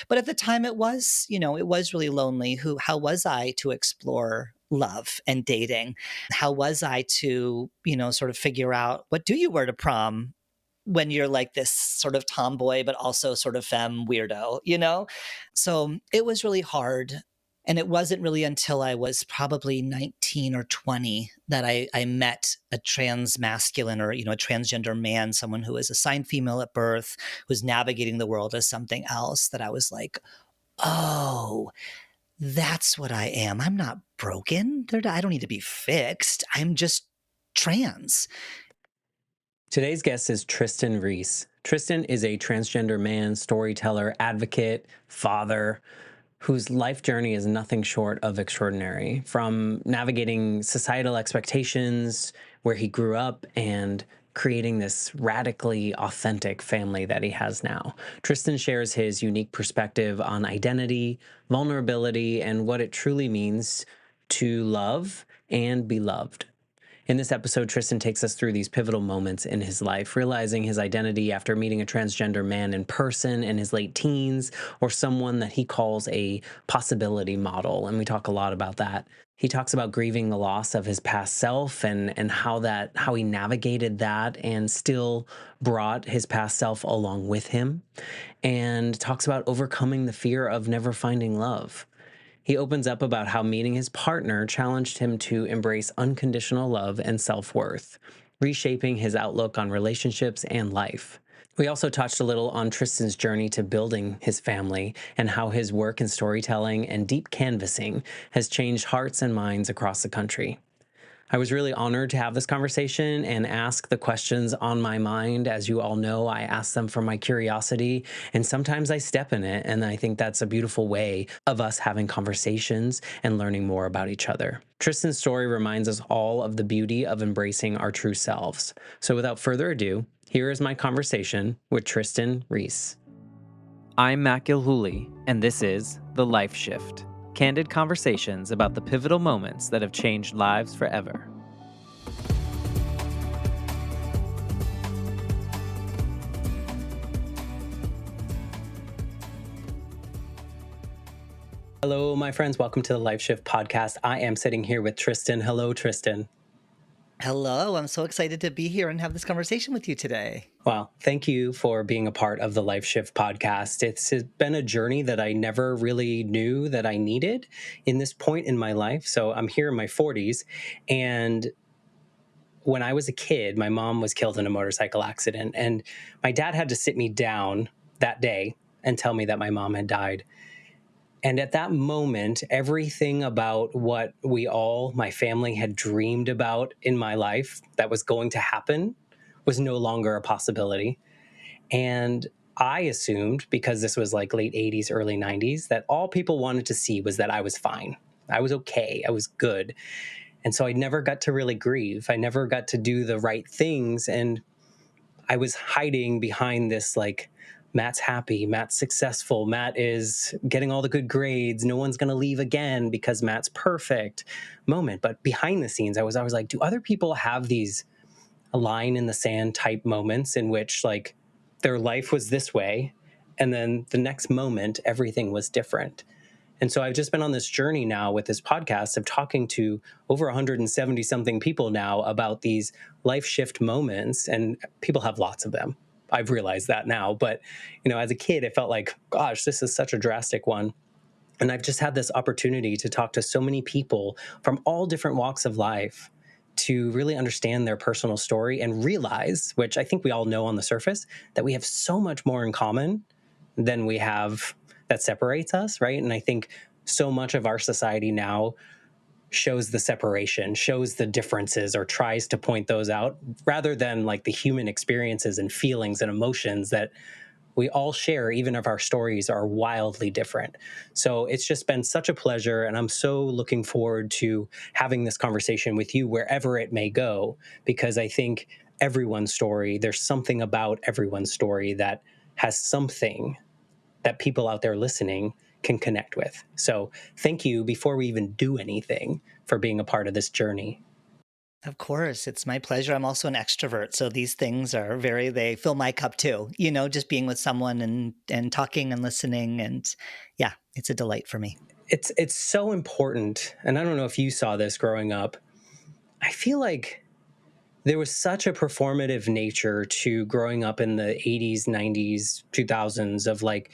But at the time it was, it was really lonely. How was I to explore love and dating? How was I to, sort of figure out what do you wear to prom when you're like this sort of tomboy, but also sort of femme weirdo? So it was really hard. And it wasn't really until I was probably 19 or 20 that I met a trans masculine or, a transgender man, someone who was assigned female at birth, who's navigating the world as something else, that I was like, oh, that's what I am. I'm not broken. I don't need to be fixed. I'm just trans. Today's guest is Trystan Reese. Trystan is a transgender man, storyteller, advocate, father, whose life journey is nothing short of extraordinary. From navigating societal expectations, where he grew up, and creating this radically authentic family that he has now. Trystan shares his unique perspective on identity, vulnerability, and what it truly means to love and be loved. In this episode, Trystan takes us through these pivotal moments in his life, realizing his identity after meeting a transgender man in person in his late teens, or someone that he calls a possibility model. And we talk a lot about that. He talks about grieving the loss of his past self and how he navigated that and still brought his past self along with him, and talks about overcoming the fear of never finding love. He opens up about how meeting his partner challenged him to embrace unconditional love and self-worth, reshaping his outlook on relationships and life. We also touched a little on Trystan's journey to building his family and how his work in storytelling and deep canvassing has changed hearts and minds across the country. I was really honored to have this conversation and ask the questions on my mind. As you all know, I ask them from my curiosity, and sometimes I step in it, and I think that's a beautiful way of us having conversations and learning more about each other. Trystan's story reminds us all of the beauty of embracing our true selves. So without further ado, here is my conversation with Trystan Reese. I'm Matt Gilhooly, and this is The Life Shift. Candid conversations about the pivotal moments that have changed lives forever. Hello, my friends. Welcome to the Life Shift podcast. I am sitting here with Trystan. Hello, Trystan. Hello, I'm so excited to be here and have this conversation with you today. Well, thank you for being a part of the Life Shift podcast. It's been a journey that I never really knew that I needed in this point in my life. So I'm here in my 40s. And when I was a kid, my mom was killed in a motorcycle accident. And my dad had to sit me down that day and tell me that my mom had died. And at that moment, everything about what my family had dreamed about in my life that was going to happen was no longer a possibility. And I assumed, because this was like late 80s, early 90s, that all people wanted to see was that I was fine. I was okay. I was good. And so I never got to really grieve. I never got to do the right things. And I was hiding behind this like, Matt's happy, Matt's successful, Matt is getting all the good grades, no one's going to leave again because Matt's perfect moment. But behind the scenes, I was always like, do other people have these line in the sand type moments in which like their life was this way and then the next moment, everything was different? And so I've just been on this journey now with this podcast of talking to over 170 something people now about these life shift moments, and people have lots of them. I've realized that now. But, as a kid, it felt like, gosh, this is such a drastic one. And I've just had this opportunity to talk to so many people from all different walks of life to really understand their personal story and realize, which I think we all know on the surface, that we have so much more in common than we have that separates us, right? And I think so much of our society now shows the separation, shows the differences, or tries to point those out, rather than like the human experiences and feelings and emotions that we all share, even if our stories are wildly different. So it's just been such a pleasure, and I'm so looking forward to having this conversation with you wherever it may go, because I think everyone's story, there's something about everyone's story that has something that people out there listening can connect with. So thank you, before we even do anything, for being a part of this journey. Of course, it's my pleasure. I'm also an extrovert, so these things are they fill my cup too. Just being with someone and talking and listening, and yeah, it's a delight for me. It's so important, and I don't know if you saw this growing up. I feel like there was such a performative nature to growing up in the 80s, 90s, 2000s of like,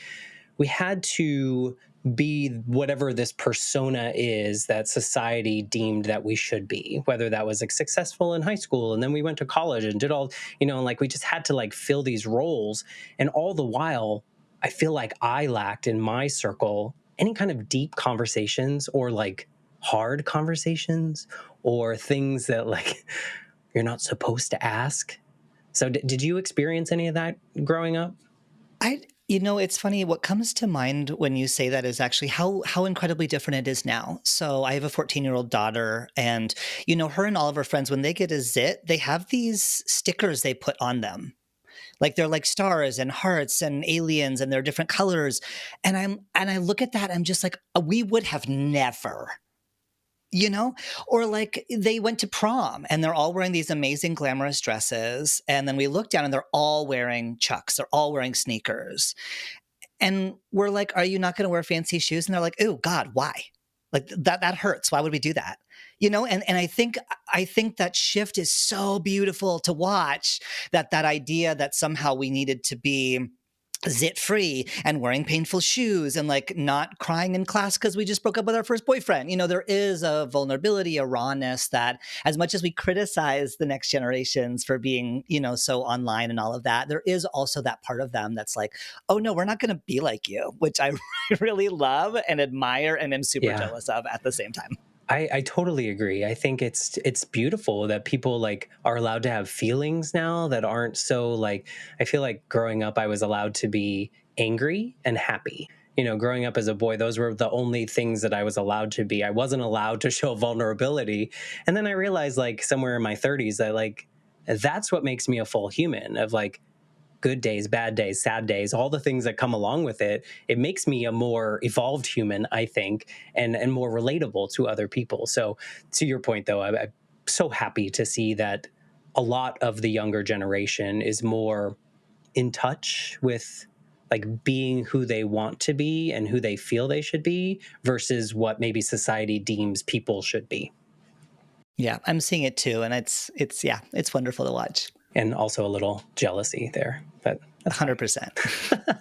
we had to be whatever this persona is that society deemed that we should be, whether that was like successful in high school and then we went to college and did all, like we just had to like fill these roles. And all the while, I feel like I lacked in my circle any kind of deep conversations or like hard conversations or things that like you're not supposed to ask. So did you experience any of that growing up? It's funny. What comes to mind when you say that is actually how incredibly different it is now. So I have a 14-year-old daughter, and her and all of her friends, when they get a zit, they have these stickers they put on them. Like they're like stars and hearts and aliens, and they're different colors. And I look at that, I'm just like, we would have never. Or like they went to prom and they're all wearing these amazing glamorous dresses. And then we look down and they're all wearing Chucks. They're all wearing sneakers. And we're like, are you not going to wear fancy shoes? And they're like, oh God, why? Like that hurts. Why would we do that? And I think that shift is so beautiful to watch, that idea that somehow we needed to be zit free and wearing painful shoes and like not crying in class because we just broke up with our first boyfriend. There is a vulnerability, a rawness that, as much as we criticize the next generations for being, so online and all of that, there is also that part of them that's like, oh no, we're not going to be like you, which I really love and admire and am super Yeah. jealous of at the same time. I totally agree. I think it's beautiful that people like are allowed to have feelings now that aren't so like, I feel like growing up I was allowed to be angry and happy. Growing up as a boy, those were the only things that I was allowed to be. I wasn't allowed to show vulnerability. And then I realized like somewhere in my 30s that like that's what makes me a full human, of like good days, bad days, sad days, all the things that come along with it. It makes me a more evolved human, I think, and more relatable to other people. So to your point, though, I'm so happy to see that a lot of the younger generation is more in touch with like being who they want to be and who they feel they should be versus what maybe society deems people should be. Yeah, I'm seeing it too. And it's wonderful to watch. And also a little jealousy there, but that's fine. 100%.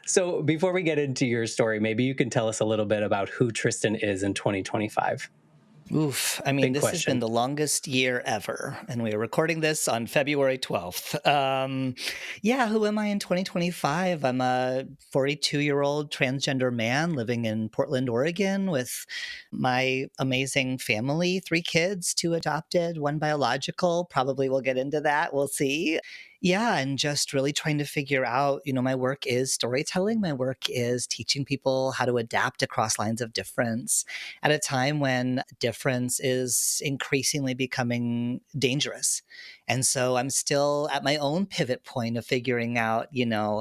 So before we get into your story, maybe you can tell us a little bit about who Trystan is in 2025. Oof. I mean, Big this has question. been the longest year ever, and we are recording this on February 12th. Yeah, who am I in 2025? I'm a 42-year-old transgender man living in Portland, Oregon, with my amazing family, 3 kids, 2 adopted, 1 biological. Probably we'll get into that. We'll see. Yeah, and just really trying to figure out, my work is storytelling. My work is teaching people how to adapt across lines of difference at a time when difference is increasingly becoming dangerous. And so I'm still at my own pivot point of figuring out,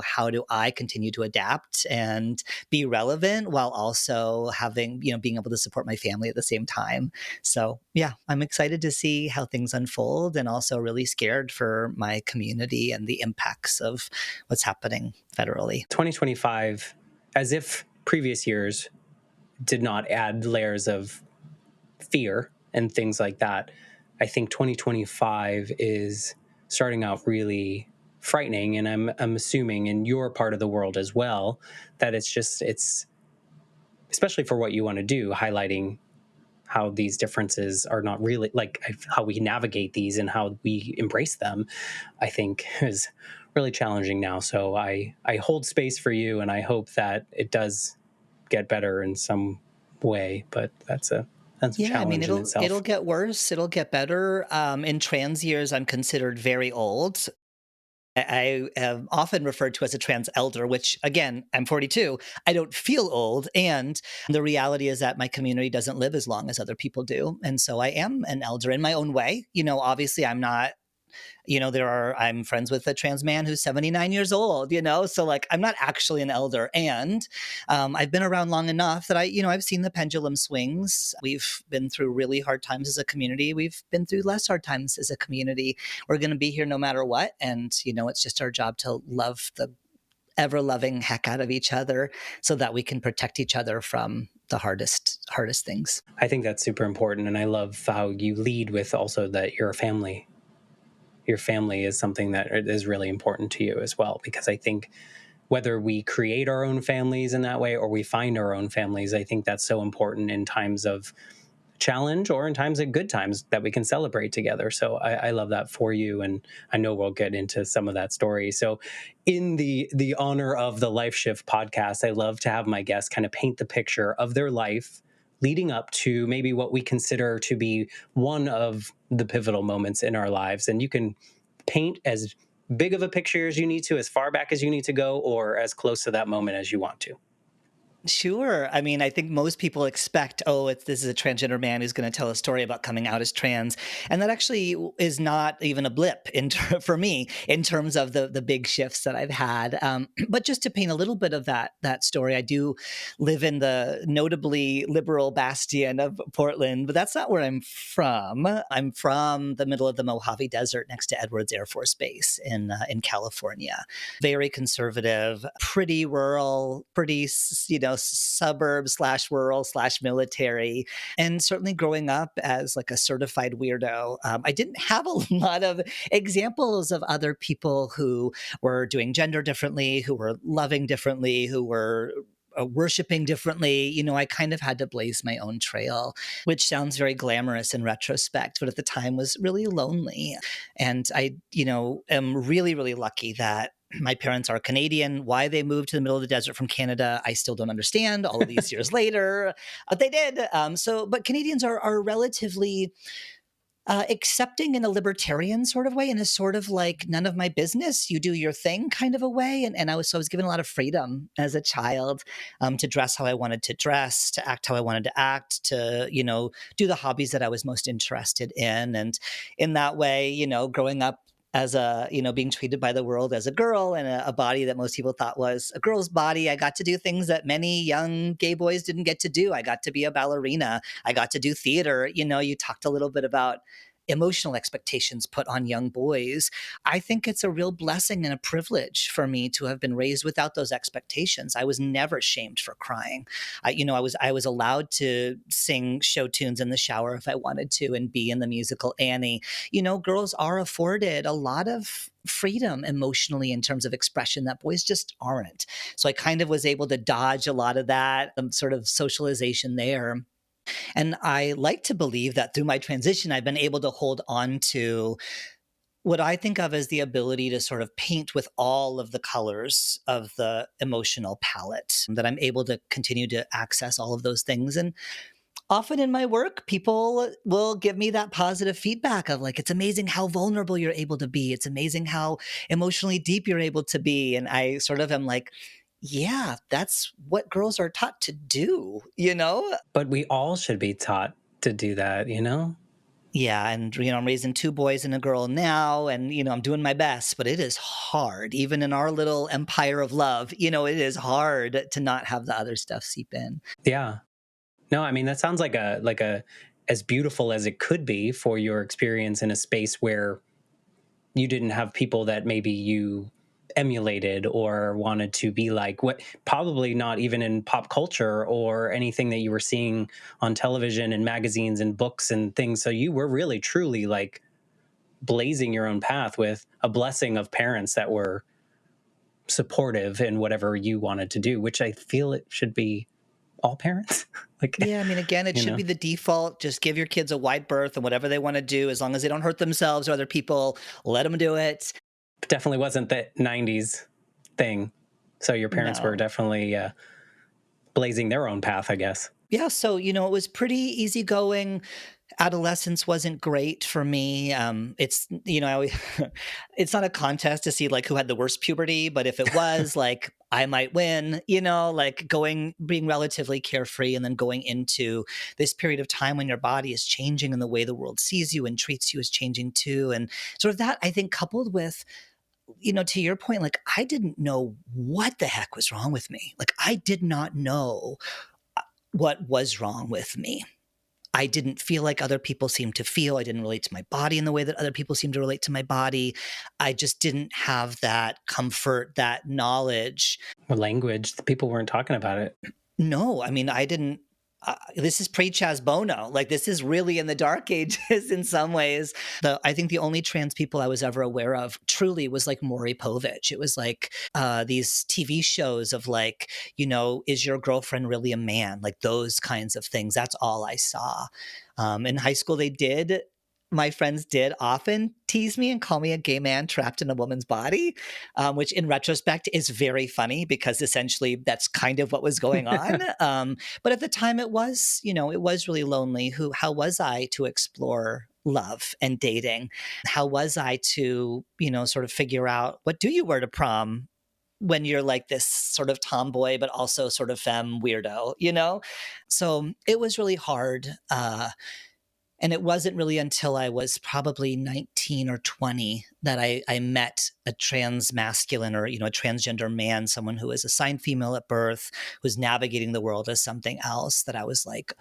how do I continue to adapt and be relevant while also having, being able to support my family at the same time. So yeah, I'm excited to see how things unfold, and also really scared for my community and the impacts of what's happening federally. 2025, as if previous years did not add layers of fear and things like that, I think 2025 is starting out really frightening. And I'm assuming in your part of the world as well, that it's especially for what you want to do, highlighting how these differences are not really like how we navigate these and how we embrace them, I think is really challenging now. So I hold space for you, and I hope that it does get better in some way, but that's a Yeah, I mean, challenge in it'll itself. get worse. It'll get better. In trans years, I'm considered very old. I am often referred to as a trans elder, which again, I'm 42. I don't feel old. And the reality is that my community doesn't live as long as other people do. And so I am an elder in my own way. Obviously I'm not I'm friends with a trans man who's 79 years old, so like I'm not actually an elder. And I've been around long enough that I've seen the pendulum swings. We've been through really hard times as a community. We've been through less hard times as a community. We're going to be here no matter what. And, it's just our job to love the ever loving heck out of each other so that we can protect each other from the hardest things. I think that's super important. And I love how you lead with also that you're a family. Your family is something that is really important to you as well, because I think whether we create our own families in that way or we find our own families, I think that's so important in times of challenge or in times of good times that we can celebrate together. So I love that for you, and I know we'll get into some of that story. So in the honor of the Life Shift podcast, I love to have my guests kind of paint the picture of their life leading up to maybe what we consider to be one of the pivotal moments in our lives. And you can paint as big of a picture as you need to, as far back as you need to go, or as close to that moment as you want to. Sure. I mean, I think most people expect, this is a transgender man who's going to tell a story about coming out as trans, and that actually is not even a blip for me in terms of the big shifts that I've had. But just to paint a little bit of that story, I do live in the notably liberal bastion of Portland, but that's not where I'm from. I'm from the middle of the Mojave Desert next to Edwards Air Force Base in California. Very conservative, pretty rural, pretty suburb slash rural slash military. And certainly growing up as like a certified weirdo, I didn't have a lot of examples of other people who were doing gender differently, who were loving differently, who were worshiping differently. I kind of had to blaze my own trail, which sounds very glamorous in retrospect, but at the time was really lonely. And I, am really, really lucky that my parents are Canadian. Why they moved to the middle of the desert from Canada, I still don't understand all of these years later, but they did. But Canadians are relatively accepting in a libertarian sort of way, in a sort of like none of my business, you do your thing kind of a way. And I was given a lot of freedom as a child, to dress how I wanted to dress, to act how I wanted to act, to do the hobbies that I was most interested in. And in that way, growing up as being treated by the world as a girl and a body that most people thought was a girl's body, I got to do things that many young gay boys didn't get to do. I got to be a ballerina. I got to do theater. You talked a little bit about emotional expectations put on young boys. I think it's a real blessing and a privilege for me to have been raised without those expectations. I was never shamed for crying. I was allowed to sing show tunes in the shower if I wanted to and be in the musical Annie. Girls are afforded a lot of freedom emotionally in terms of expression that boys just aren't. So I kind of was able to dodge a lot of that sort of socialization there. And I like to believe that through my transition, I've been able to hold on to what I think of as the ability to sort of paint with all of the colors of the emotional palette, that I'm able to continue to access all of those things. And often in my work, people will give me that positive feedback of like, it's amazing how vulnerable you're able to be. It's amazing how emotionally deep you're able to be. And I sort of am like, yeah, that's what girls are taught to do. But we all should be taught to do that, you know? Yeah, and I'm raising two boys and a girl now, and I'm doing my best, but it is hard, even in our little empire of love. It is hard to not have the other stuff seep in. Yeah. No, I mean that sounds like a as beautiful as it could be for your experience in a space where you didn't have people that maybe you emulated or wanted to be like, what probably not even in pop culture or anything that you were seeing on television and magazines and books and things. So you were really truly like blazing your own path with a blessing of parents that were supportive in whatever you wanted to do, which I feel it should be all parents. Like, Yeah, I mean, again, it should be the default. Just give your kids a wide berth and whatever they want to do, as long as they don't hurt themselves or other people, let them do it. definitely wasn't the 90s thing. So your parents were No. definitely blazing their own path, I guess. Yeah, so it was pretty easygoing. Adolescence wasn't great for me. It's I always, it's not a contest to see like who had the worst puberty, but if it was, like I might win, like being relatively carefree and then going into this period of time when your body is changing and the way the world sees you and treats you is changing too. And sort of that, I think, coupled with, to your point, like I didn't know what the heck was wrong with me. Like I did not know what was wrong with me. I didn't feel like other people seemed to feel. I didn't relate to my body in the way that other people seem to relate to my body. I just didn't have that comfort, that knowledge. Or language, the people weren't talking about it. No, I mean, I didn't. This is pre-Chaz Bono. Like this is really in the dark ages in some ways. I think the only trans people I was ever aware of truly was like Maury Povich. It was like these TV shows of like, is your girlfriend really a man? Like those kinds of things. That's all I saw. In high school, my friends did often tease me and call me a gay man trapped in a woman's body, which in retrospect is very funny because essentially that's kind of what was going on. But at the time it was really lonely. How was I to explore love and dating? How was I to, sort of figure out what do you wear to prom when you're like this sort of tomboy, but also sort of femme weirdo? So it was really hard. And it wasn't really until I was probably 19 or 20 that I met a trans masculine or, a transgender man, someone who was assigned female at birth, who's navigating the world as something else, that I was like,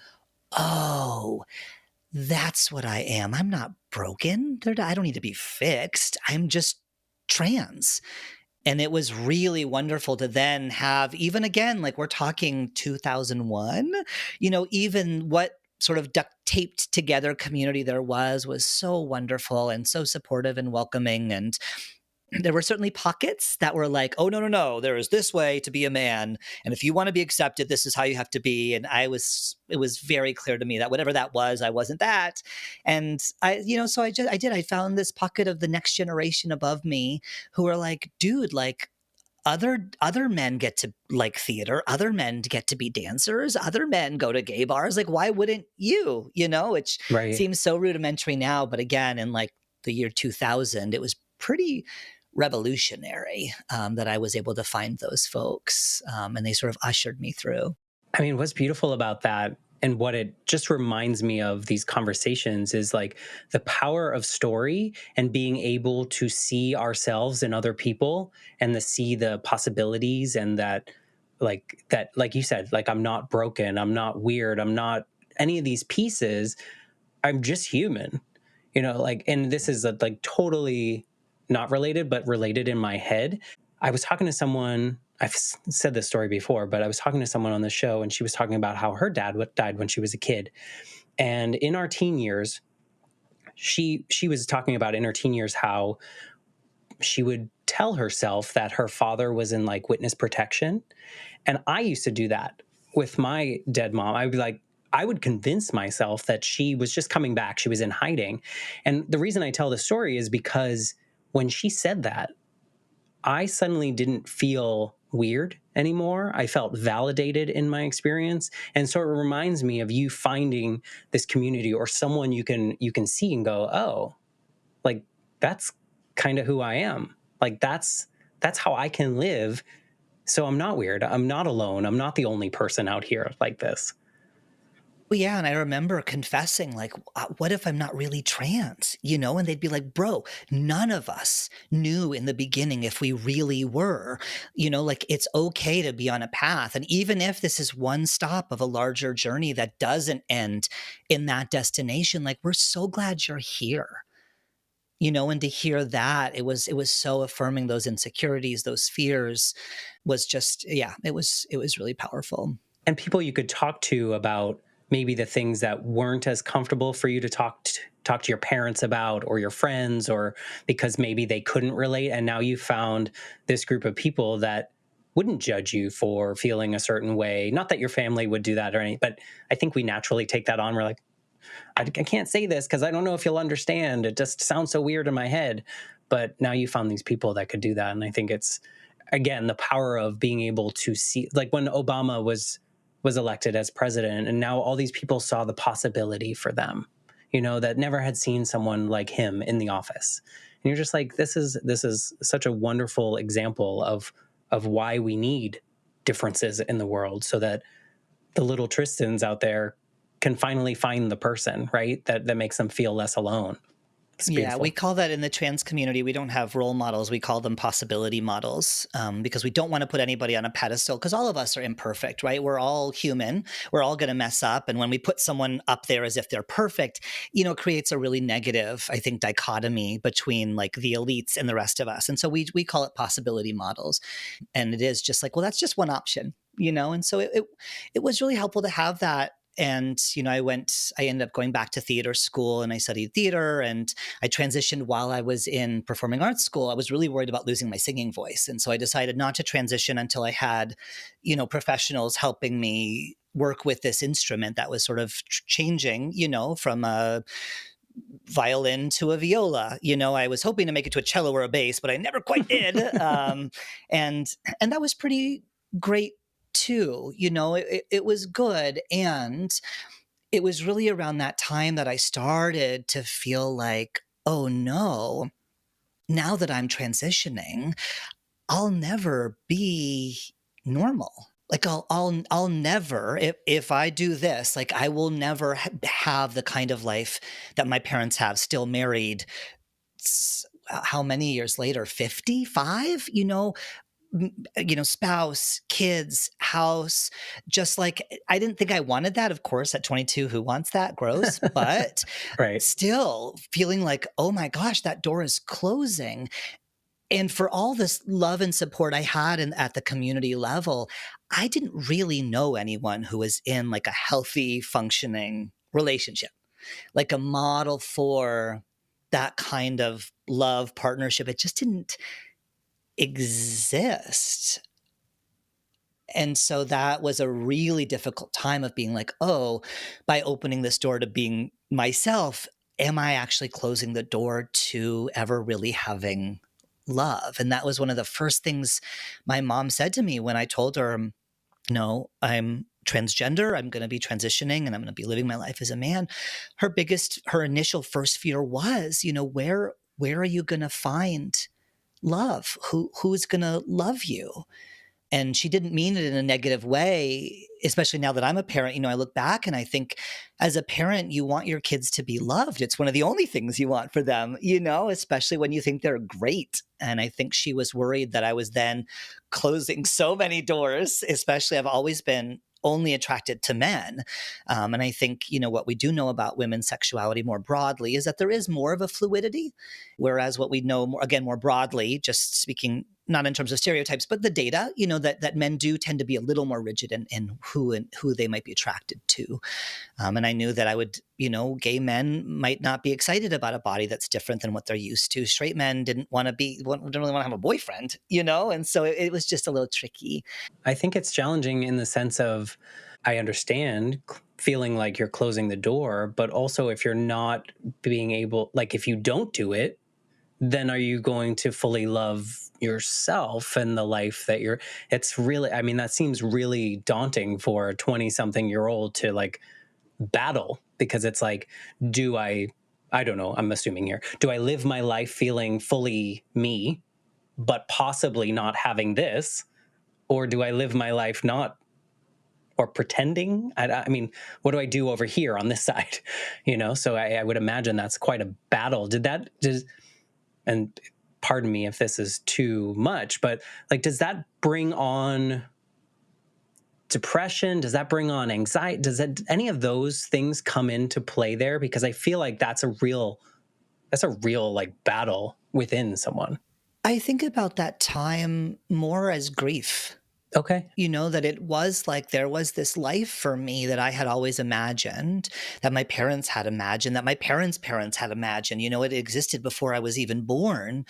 oh, that's what I am. I'm not broken. I don't need to be fixed. I'm just trans. And it was really wonderful to then have, even again, like we're talking 2001, even what sort of duct taped together community there was so wonderful and so supportive and welcoming. And there were certainly pockets that were like, oh, no, there is this way to be a man. And if you want to be accepted, this is how you have to be. And it was very clear to me that whatever that was, I wasn't that. And so I found this pocket of the next generation above me who were like, dude, like, other men get to like theater, other men get to be dancers, other men go to gay bars. Like, why wouldn't you? Which Right. seems so rudimentary now, but again, in like the year 2000, it was pretty revolutionary that I was able to find those folks, and they sort of ushered me through. I mean, what's beautiful about that and what it just reminds me of these conversations is like the power of story and being able to see ourselves in other people and to see the possibilities and that, like you said, like I'm not broken, I'm not weird, I'm not any of these pieces. I'm just human, and this is like totally not related, but related in my head. I was talking to someone, I've said this story before, but I was talking to someone on the show and she was talking about how her dad died when she was a kid. And in our teen years, she was talking about in her teen years how she would tell herself that her father was in like witness protection. And I used to do that with my dead mom. I would be like, I would convince myself that she was just coming back. She was in hiding. And the reason I tell the story is because when she said that, I suddenly didn't feel weird anymore. I felt validated in my experience. And so it reminds me of you finding this community or someone you can see and go, oh, like that's kind of who I am. Like that's how I can live. So I'm not weird. I'm not alone. I'm not the only person out here like this. Well, yeah, and I remember confessing, like, what if I'm not really trans? And they'd be like, bro, none of us knew in the beginning if we really were. Like, it's okay to be on a path. And even if this is one stop of a larger journey that doesn't end in that destination, like, we're so glad you're here. And to hear that, it was so affirming. Those insecurities, those fears was just, yeah, it was really powerful. And people you could talk to about maybe the things that weren't as comfortable for you to talk to your parents about or your friends, or because maybe they couldn't relate. And now you found this group of people that wouldn't judge you for feeling a certain way. Not that your family would do that or anything, but I think we naturally take that on. We're like, I can't say this because I don't know if you'll understand. It just sounds so weird in my head. But now you found these people that could do that. And I think it's, again, the power of being able to see, like when Obama was elected as president, and now all these people saw the possibility for them, that never had seen someone like him in the office. And you're just like, this is such a wonderful example of of why we need differences in the world, so that the little Tristans out there can finally find the person, right? That makes them feel less alone. It's Yeah, we beautiful. call that in the trans community, we don't have role models. We call them possibility models, because we don't want to put anybody on a pedestal because all of us are imperfect, right? We're all human. We're all going to mess up. And when we put someone up there as if they're perfect, it creates a really negative, I think, dichotomy between like the elites and the rest of us. And so we call it possibility models. And it is just like, well, that's just one option. And so it was really helpful to have that. And I ended up going back to theater school, and I studied theater, and I transitioned while I was in performing arts school. I was really worried about losing my singing voice, and so I decided not to transition until I had professionals helping me work with this instrument that was sort of changing, from a violin to a viola. I was hoping to make it to a cello or a bass, but I never quite did. And that was pretty great too. It was good. And it was really around that time that I started to feel like, oh no, now that I'm transitioning, I'll never be normal. Like I'll never, if I do this, like I will never have the kind of life that my parents have, still married. How many years later? 55, spouse, kids, house. Just like, I didn't think I wanted that. Of course, at 22, who wants that? Gross. But Right. still feeling like, oh my gosh, that door is closing. And for all this love and support I had at the community level, I didn't really know anyone who was in like a healthy, functioning relationship, like a model for that kind of love partnership. It just didn't exist. And so that was a really difficult time of being like, oh, by opening this door to being myself, am I actually closing the door to ever really having love? And that was one of the first things my mom said to me when I told her, no, I'm transgender, I'm going to be transitioning, and I'm going to be living my life as a man. Her initial first fear was, where are you going to find love? Who's going to love you? And she didn't mean it in a negative way, especially now that I'm a parent. I look back and I think, as a parent, you want your kids to be loved. It's one of the only things you want for them, especially when you think they're great. And I think she was worried that I was then closing so many doors, especially I've always been only attracted to men. And I think, what we do know about women's sexuality more broadly is that there is more of a fluidity, whereas what we know more, again, more broadly, just speaking, not in terms of stereotypes, but the data, that men do tend to be a little more rigid in who they might be attracted to. And I knew that I would, gay men might not be excited about a body that's different than what they're used to. Straight men didn't really want to have a boyfriend, and so it was just a little tricky. I think it's challenging in the sense of, I understand feeling like you're closing the door, but also if you're not being able, like if you don't do it, then are you going to fully love yourself and the life that it's really, I mean, that seems really daunting for a 20 something year old to like battle, because it's like, I don't know, I'm assuming here, do I live my life feeling fully me, but possibly not having this? Or do I live my life not, or pretending? I mean, what do I do over here on this side? So I would imagine that's quite a battle. And pardon me if this is too much, but like, does that bring on depression? Does that bring on anxiety? Any of those things come into play there? Because I feel like that's a real like battle within someone. I think about that time more as grief. Okay. That it was like there was this life for me that I had always imagined, that my parents had imagined, that my parents' parents had imagined. It existed before I was even born,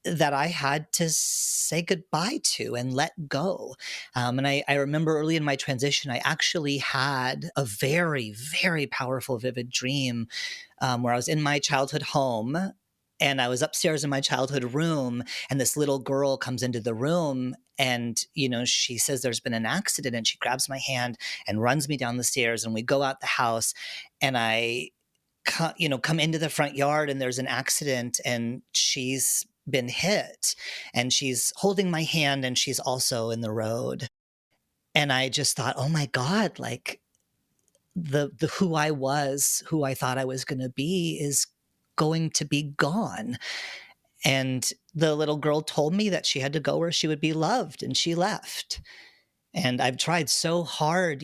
that I had to say goodbye to and let go. And I remember early in my transition, I actually had a very, very powerful, vivid dream where I was in my childhood home. And I was upstairs in my childhood room, and this little girl comes into the room, and, she says there's been an accident, and she grabs my hand and runs me down the stairs, and we go out the house, and I come into the front yard, and there's an accident, and she's been hit, and she's holding my hand and she's also in the road. And I just thought, oh my God, like the who I was, who I thought I was going to be is going to be gone. And the little girl told me that she had to go where she would be loved, and she left. And I've tried so hard,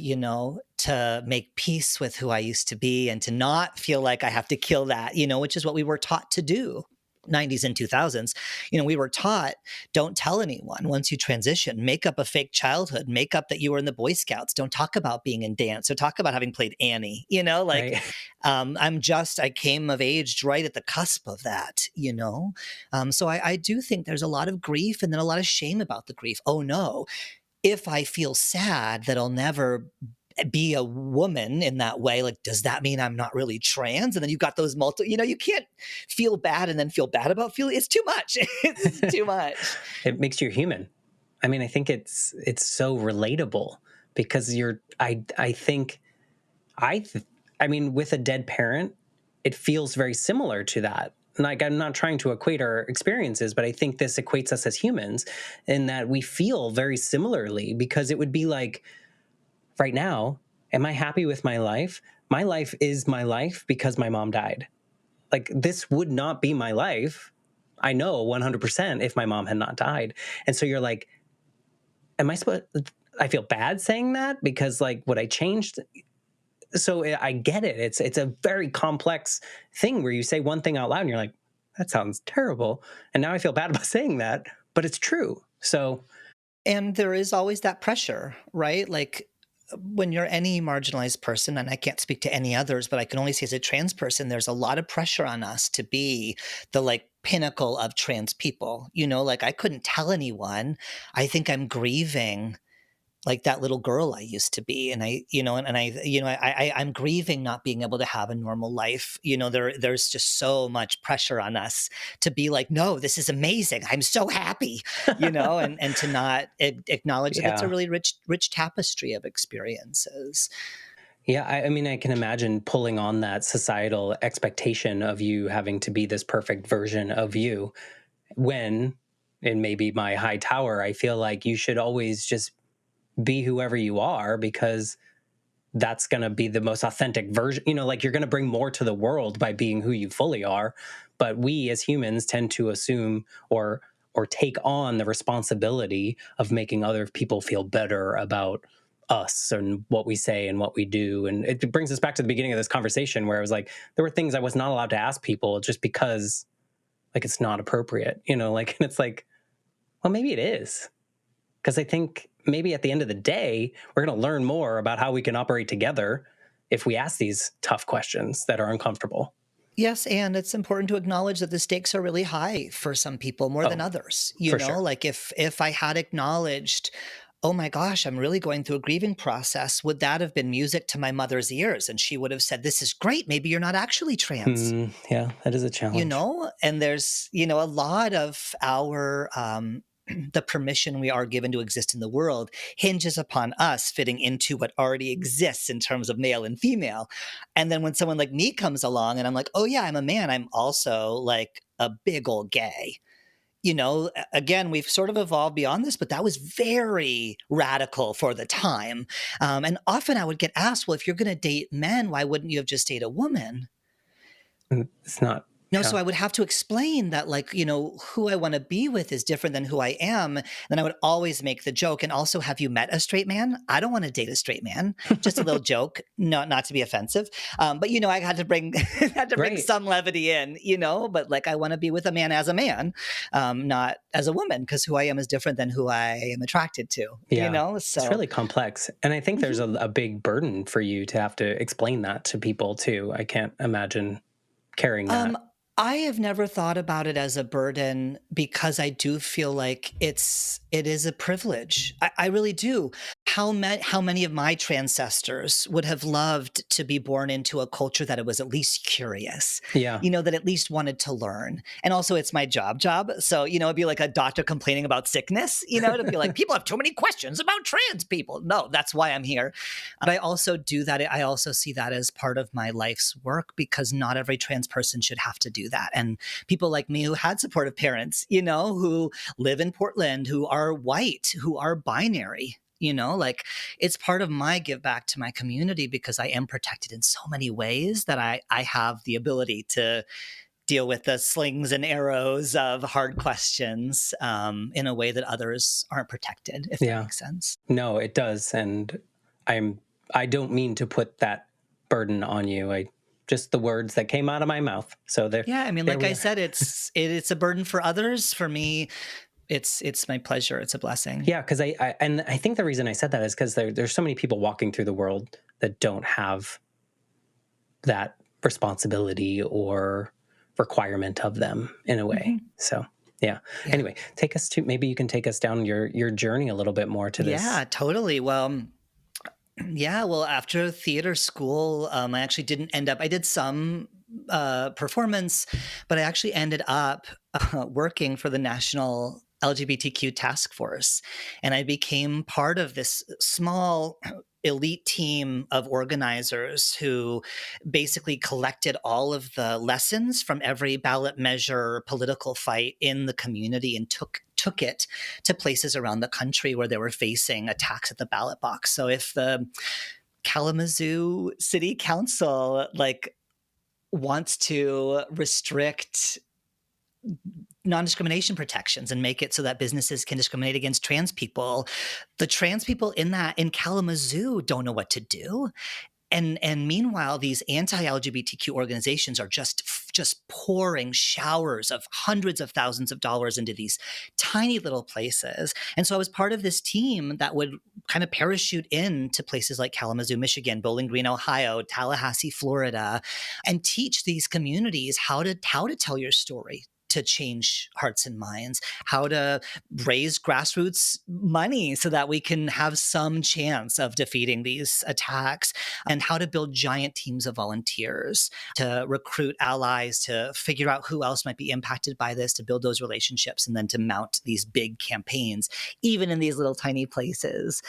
to make peace with who I used to be and to not feel like I have to kill that, which is what we were taught to do. 90s and 2000s, we were taught, don't tell anyone once you transition, make up a fake childhood, make up that you were in the Boy Scouts, don't talk about being in dance, so talk about having played Annie, Right. I came of age right at the cusp of that, so I do think there's a lot of grief and then a lot of shame about the grief. Oh no, if I feel sad that I'll never be a woman in that way, like, does that mean I'm not really trans? And then you've got those you can't feel bad and then feel bad about feeling. It's too much. It's too much. It makes you human. I mean, I think it's so relatable because I mean, with a dead parent, it feels very similar to that. Like, I'm not trying to equate our experiences, but I think this equates us as humans in that we feel very similarly, because it would be like, right now, am I happy with my life? My life is my life because my mom died. Like, this would not be my life, I know 100%, if my mom had not died. And so you're like, I feel bad saying that because, like, what I changed. So I get it. It's a very complex thing where you say one thing out loud and you're like, that sounds terrible. And now I feel bad about saying that, but it's true. So, And there is always that pressure, right? Like, when you're any marginalized person, and I can't speak to any others, but I can only say as a trans person, there's a lot of pressure on us to be the like pinnacle of trans people. Like, I couldn't tell anyone, I think I'm grieving like that little girl I used to be. And I'm grieving not being able to have a normal life. There's just so much pressure on us to be like, no, this is amazing, I'm so happy, and to not acknowledge that it's a yeah. really rich tapestry of experiences. Yeah, I mean, I can imagine pulling on that societal expectation of you having to be this perfect version of you when, in maybe my high tower, I feel like you should always just be whoever you are because that's going to be the most authentic version. Like, you're going to bring more to the world by being who you fully are. But we as humans tend to assume or take on the responsibility of making other people feel better about us and what we say and what we do. And it brings us back to the beginning of this conversation where I was like, there were things I was not allowed to ask people just because, like, it's not appropriate, like, and it's like, well, maybe it is. Because I think maybe at the end of the day, we're going to learn more about how we can operate together if we ask these tough questions that are uncomfortable. Yes, and it's important to acknowledge that the stakes are really high for some people more than Oh, others. for sure. Like, if I had acknowledged, oh my gosh, I'm really going through a grieving process, would that have been music to my mother's ears? And she would have said, this is great, maybe you're not actually trans. Yeah, that is a challenge. And there's, a lot of our, the permission we are given to exist in the world hinges upon us fitting into what already exists in terms of male and female. And then when someone like me comes along and I'm like, oh yeah, I'm a man, I'm also like a big old gay. Again, we've sort of evolved beyond this, but that was very radical for the time. And often I would get asked, well, if you're going to date men, why wouldn't you have just dated a woman? It's not. No, Yeah. so I would have to explain that, like, who I want to be with is different than who I am. Then I would always make the joke. And also, have you met a straight man? I don't want to date a straight man. Just a little joke, not to be offensive. But I had to bring Right. some levity in, But like, I want to be with a man, not as a woman, because who I am is different than who I am attracted to. Yeah. So It's really complex. And I think there's Mhm. a big burden for you to have to explain that to people too. I can't imagine carrying that. Um, I have never thought about it as a burden because I do feel like it is a privilege. I really do. How many of my ancestors would have loved to be born into a culture that it was at least curious, Yeah. that at least wanted to learn. And also it's my job. So, it'd be like a doctor complaining about sickness, it'd be like, people have too many questions about trans people. No, that's why I'm here. But I also do that. I also see that as part of my life's work because not every trans person should have to do do that. And people like me who had supportive parents, who live in Portland, who are white, who are binary, like it's part of my give back to my community because I am protected in so many ways that I have the ability to deal with the slings and arrows of hard questions in a way that others aren't protected, if that Yeah. makes sense. No, it does. And I don't mean to put that burden on you. Just the words that came out of my mouth. So Yeah, I mean, there like we I are. said, it's a burden for others. For me, it's my pleasure. It's a blessing. Yeah, because I think the reason I said that is because there's so many people walking through the world that don't have that responsibility or requirement of them in a way. Mm-hmm. So yeah. Yeah. Anyway, maybe you can take us down your journey a little bit more to this. Yeah, totally. Well, yeah, well, after theater school, I actually didn't end up, I did some performance, but I actually ended up working for the National LGBTQ Task Force. And I became part of this small elite team of organizers who basically collected all of the lessons from every ballot measure political fight in the community and took it to places around the country where they were facing attacks at the ballot box. So if the Kalamazoo City Council wants to restrict non-discrimination protections and make it so that businesses can discriminate against trans people, the trans people in Kalamazoo don't know what to do. And meanwhile, these anti-LGBTQ organizations are just pouring showers of hundreds of thousands of dollars into these tiny little places. And so I was part of this team that would kind of parachute into places like Kalamazoo, Michigan, Bowling Green, Ohio, Tallahassee, Florida, and teach these communities how to tell your story, to change hearts and minds, how to raise grassroots money so that we can have some chance of defeating these attacks, and how to build giant teams of volunteers, to recruit allies, to figure out who else might be impacted by this, to build those relationships, and then to mount these big campaigns, even in these little tiny places.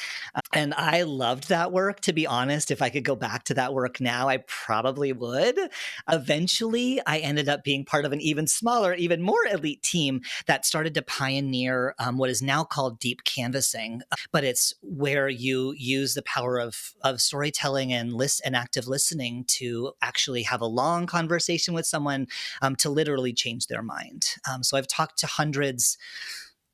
And I loved that work. To be honest, if I could go back to that work now, I probably would. Eventually, I ended up being part of an even smaller, even more elite team that started to pioneer what is now called deep canvassing. But it's where you use the power of storytelling and active listening to actually have a long conversation with someone to literally change their mind. So I've talked to hundreds,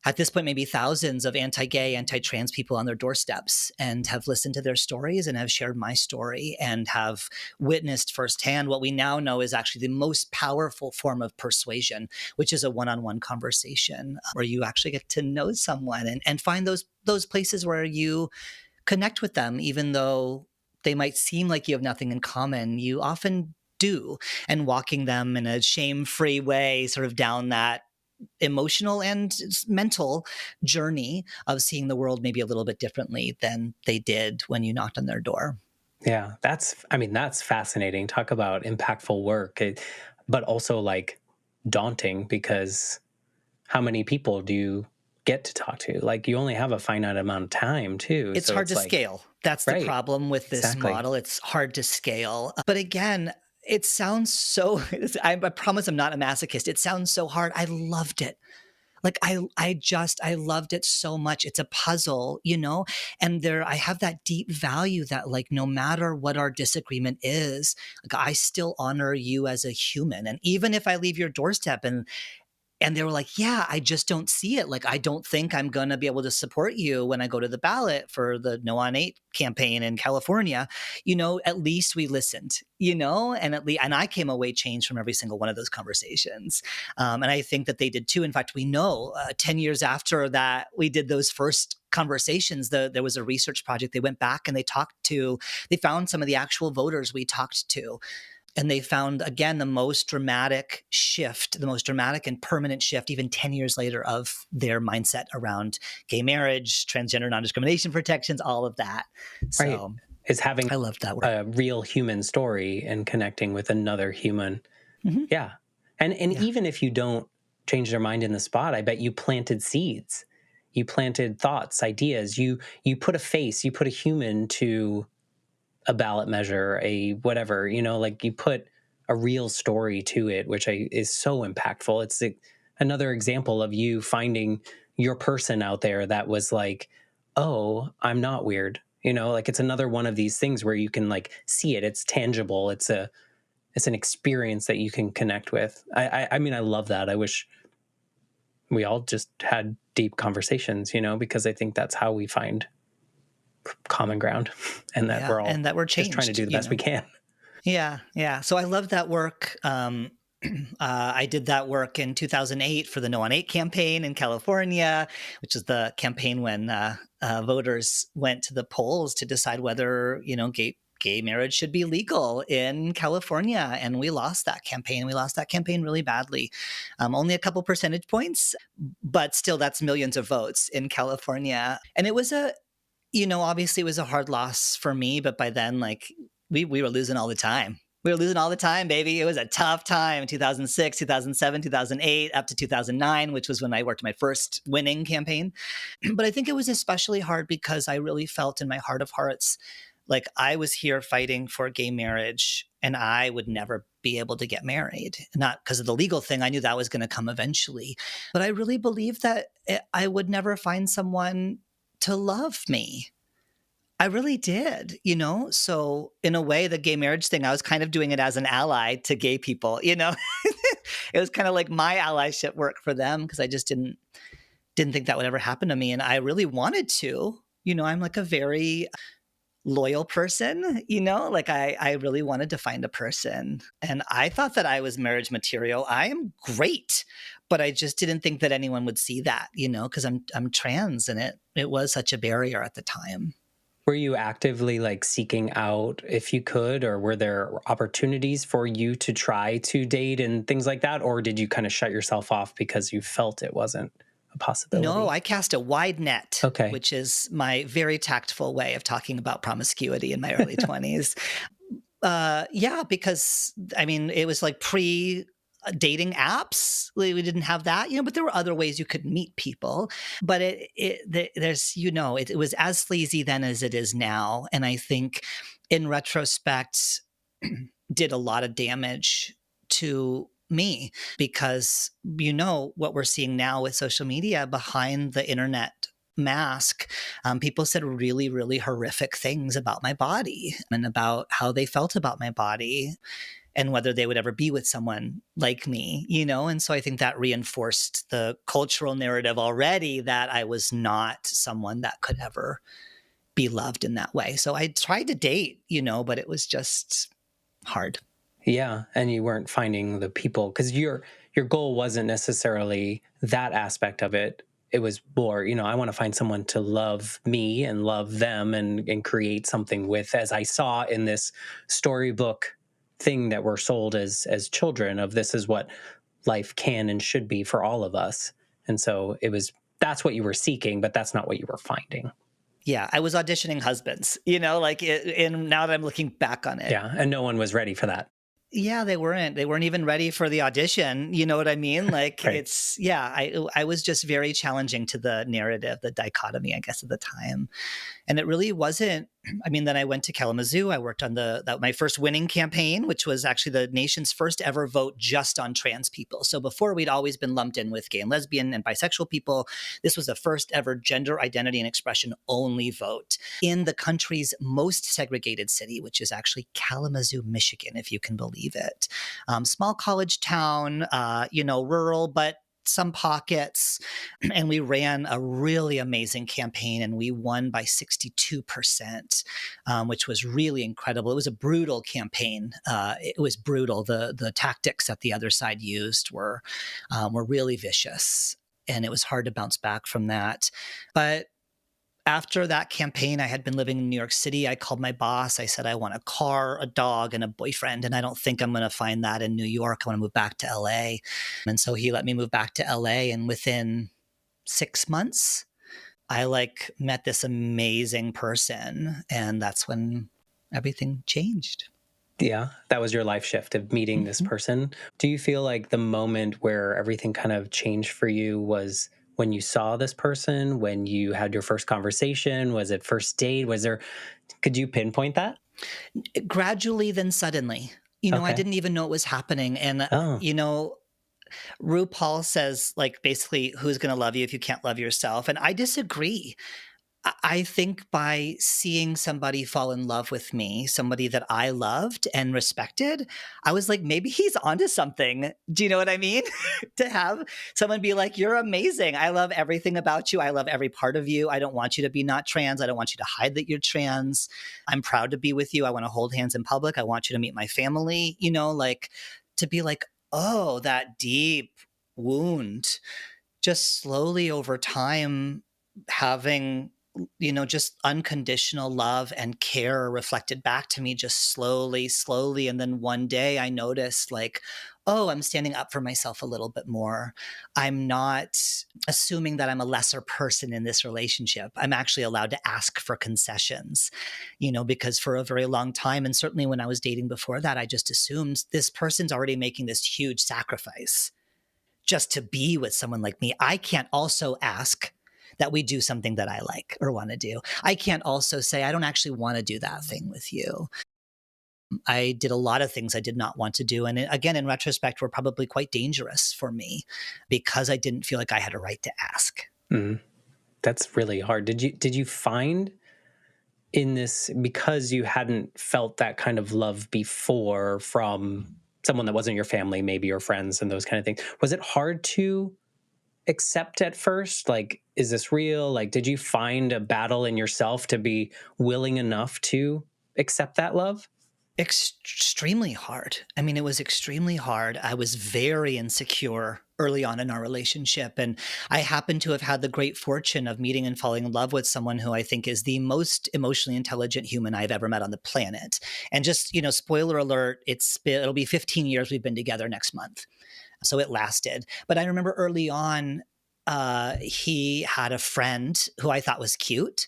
at this point, maybe thousands of anti-gay, anti-trans people on their doorsteps, and have listened to their stories and have shared my story and have witnessed firsthand what we now know is actually the most powerful form of persuasion, which is a one-on-one conversation where you actually get to know someone and find those places where you connect with them, even though they might seem like you have nothing in common. You often do, and walking them in a shame-free way, sort of down that emotional and mental journey of seeing the world maybe a little bit differently than they did when you knocked on their door. Yeah, that's fascinating. Talk about impactful work, but also like daunting, because how many people do you get to talk to? Like, you only have a finite amount of time too. It's So hard to like, scale. That's the right, problem with this exactly. model. It's hard to scale. But again, it sounds so, I promise I'm not a masochist. It sounds so hard. I loved it. Like I loved it so much. It's a puzzle, and I have that deep value that like, no matter what our disagreement is, like I still honor you as a human. And even if I leave your doorstep and they were like, yeah, I just don't see it. Like, I don't think I'm going to be able to support you when I go to the ballot for the No on 8 campaign in California. At least we listened, and I came away changed from every single one of those conversations. And I think that they did too. In fact, we know 10 years after that, we did those first conversations, there was a research project. They went back and they found some of the actual voters we talked to. And they found, again, the most dramatic and permanent shift, even 10 years later, of their mindset around gay marriage, transgender non-discrimination protections, all of that. So Right. Is having I loved that work. a real human story and connecting with another human. Mm-hmm. Yeah. And Yeah. even if you don't change their mind in the spot, I bet you planted seeds. You planted thoughts, ideas. You put a face, you put a human to a ballot measure, a whatever, like you put a real story to it, which is so impactful. It's another example of you finding your person out there that was like, oh, I'm not weird. Like it's another one of these things where you can like see it. It's tangible. It's an experience that you can connect with. I mean, I love that. I wish we all just had deep conversations, because I think that's how we find common ground and that Yeah, we're all and that we're just trying to changed, do the best we can. Yeah, yeah. So I love that work. I did that work in 2008 for the No on 8 campaign in California, which is the campaign when voters went to the polls to decide whether, gay marriage should be legal in California. And we lost that campaign. We lost that campaign really badly. Only a couple percentage points, but still that's millions of votes in California. And it was obviously it was a hard loss for me, but by then, like, we were losing all the time. We were losing all the time, baby. It was a tough time, 2006, 2007, 2008, up to 2009, which was when I worked my first winning campaign. But I think it was especially hard because I really felt in my heart of hearts, like I was here fighting for gay marriage and I would never be able to get married. Not because of the legal thing. I knew that was going to come eventually. But I really believed that I would never find someone to love me. I really did, So in a way, the gay marriage thing, I was kind of doing it as an ally to gay people. It was kind of like my allyship work for them because I just didn't think that would ever happen to me. And I really wanted to. I'm like a very loyal person, like I really wanted to find a person. And I thought that I was marriage material. I am great, but I just didn't think that anyone would see that, because I'm trans and it was such a barrier at the time. Were you actively like seeking out if you could, or were there opportunities for you to try to date and things like that? Or did you kind of shut yourself off because you felt it wasn't a No, possibility? I cast a wide net, Okay. which is my very tactful way of talking about promiscuity in my early 20s. Yeah, because I mean, it was like pre dating apps. We didn't have that, but there were other ways you could meet people. But it was as sleazy then as it is now. And I think in retrospect, did a lot of damage to me because what we're seeing now with social media behind the internet mask, people said really, really horrific things about my body and about how they felt about my body and whether they would ever be with someone like me, And so I think that reinforced the cultural narrative already that I was not someone that could ever be loved in that way. So I tried to date, but it was just hard. Yeah, and you weren't finding the people because your goal wasn't necessarily that aspect of it. It was more, I want to find someone to love me and love them and create something with, as I saw in this storybook thing that we're sold as children of this is what life can and should be for all of us. And so that's what you were seeking, but that's not what you were finding. Yeah, I was auditioning husbands, and now that I'm looking back on it. Yeah, and no one was ready for that. Yeah, they weren't even ready for the audition. You know what I mean? Like Right. I was just very challenging to the narrative, the dichotomy, I guess, at the time. And it really wasn't, I mean, then I went to Kalamazoo. I worked on my first winning campaign, which was actually the nation's first ever vote just on trans people. So before we'd always been lumped in with gay and lesbian and bisexual people, this was the first ever gender identity and expression only vote in the country's most segregated city, which is actually Kalamazoo, Michigan, if you can believe it. Small college town, rural, but some pockets. And we ran a really amazing campaign and we won by 62%, which was really incredible. It was a brutal campaign. It was brutal. The tactics that the other side used were really vicious, and it was hard to bounce back from that. But after that campaign, I had been living in New York City. I called my boss. I said, I want a car, a dog, and a boyfriend. And I don't think I'm going to find that in New York. I want to move back to LA. And so he let me move back to LA. And within 6 months, I met this amazing person. And that's when everything changed. Yeah, that was your life shift of meeting this person. Do you feel like the moment where everything kind of changed for you was when you saw this person, when you had your first conversation? Was it first date? Could you pinpoint that? Gradually, then suddenly. I Okay. didn't even know it was happening. And, Oh, RuPaul says, like, basically, who's going to love you if you can't love yourself? And I disagree. I think by seeing somebody fall in love with me, somebody that I loved and respected, I was like, maybe he's onto something. Do you know what I mean? To have someone be like, you're amazing. I love everything about you. I love every part of you. I don't want you to be not trans. I don't want you to hide that you're trans. I'm proud to be with you. I want to hold hands in public. I want you to meet my family, like to be like, oh, that deep wound just slowly over time having just unconditional love and care reflected back to me just slowly. And then one day I noticed, like, oh, I'm standing up for myself a little bit more. I'm not assuming that I'm a lesser person in this relationship. I'm actually allowed to ask for concessions, because for a very long time, and certainly when I was dating before that, I just assumed this person's already making this huge sacrifice just to be with someone like me. I can't also ask that we do something that I like or want to do. I can't also say, I don't actually want to do that thing with you. I did a lot of things I did not want to do. And again, in retrospect, were probably quite dangerous for me because I didn't feel like I had a right to ask. mm, that's really hard. Did you find in this, because you hadn't felt that kind of love before from someone that wasn't your family, maybe your friends and those kind of things, was it hard to accept at first? Like, is this real? Like, did you find a battle in yourself to be willing enough to accept that love? Extremely hard. I mean, it was extremely hard. I was very insecure early on in our relationship. And I happened to have had the great fortune of meeting and falling in love with someone who I think is the most emotionally intelligent human I've ever met on the planet. And just, spoiler alert, it'll be 15 years we've been together next month. So it lasted. But I remember early on, he had a friend who I thought was cute.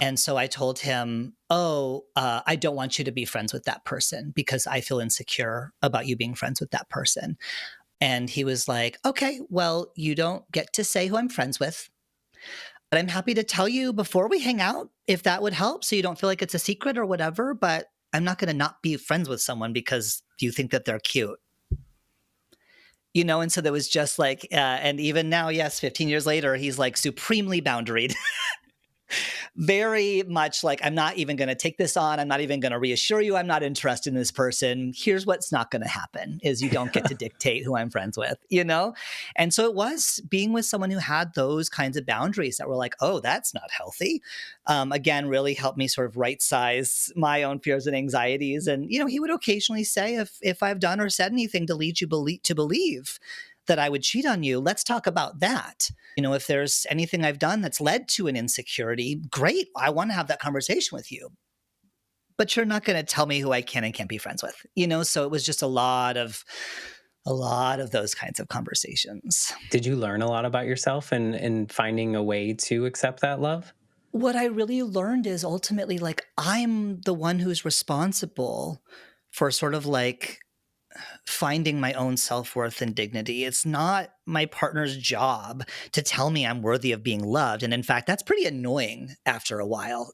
And so I told him, oh, I don't want you to be friends with that person because I feel insecure about you being friends with that person. And he was like, okay, well, you don't get to say who I'm friends with, but I'm happy to tell you before we hang out if that would help so you don't feel like it's a secret or whatever. But I'm not going to not be friends with someone because you think that they're cute. And so there was just like, and even now, yes, 15 years later, he's like supremely boundaried. Very much like, I'm not even going to take this on. I'm not even going to reassure you I'm not interested in this person. Here's what's not going to happen is you don't get to dictate who I'm friends with. And so it was being with someone who had those kinds of boundaries that were like, oh, that's not healthy. Again, really helped me sort of right size my own fears and anxieties. And, he would occasionally say, if I've done or said anything to lead you to believe that I would cheat on you, let's talk about that. If there's anything I've done that's led to an insecurity, great. I want to have that conversation with you. But you're not going to tell me who I can and can't be friends with. So it was just a lot of those kinds of conversations. Did you learn a lot about yourself and finding a way to accept that love? What I really learned is ultimately, like, I'm the one who's responsible for sort of like finding my own self-worth and dignity. It's not my partner's job to tell me I'm worthy of being loved. And in fact, that's pretty annoying after a while.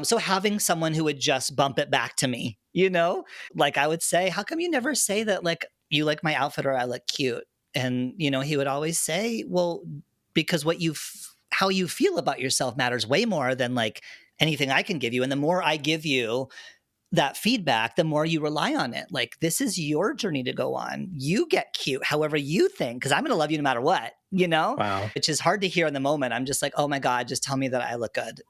So having someone who would just bump it back to me, like I would say, how come you never say that, like, you like my outfit or I look cute? And, he would always say, well, because how you feel about yourself matters way more than like anything I can give you. And the more I give you that feedback, the more you rely on it. Like, this is your journey to go on. You get cute however you think, because I'm going to love you no matter what, Wow. which is hard to hear in the moment. I'm just like, oh my God, just tell me that I look good.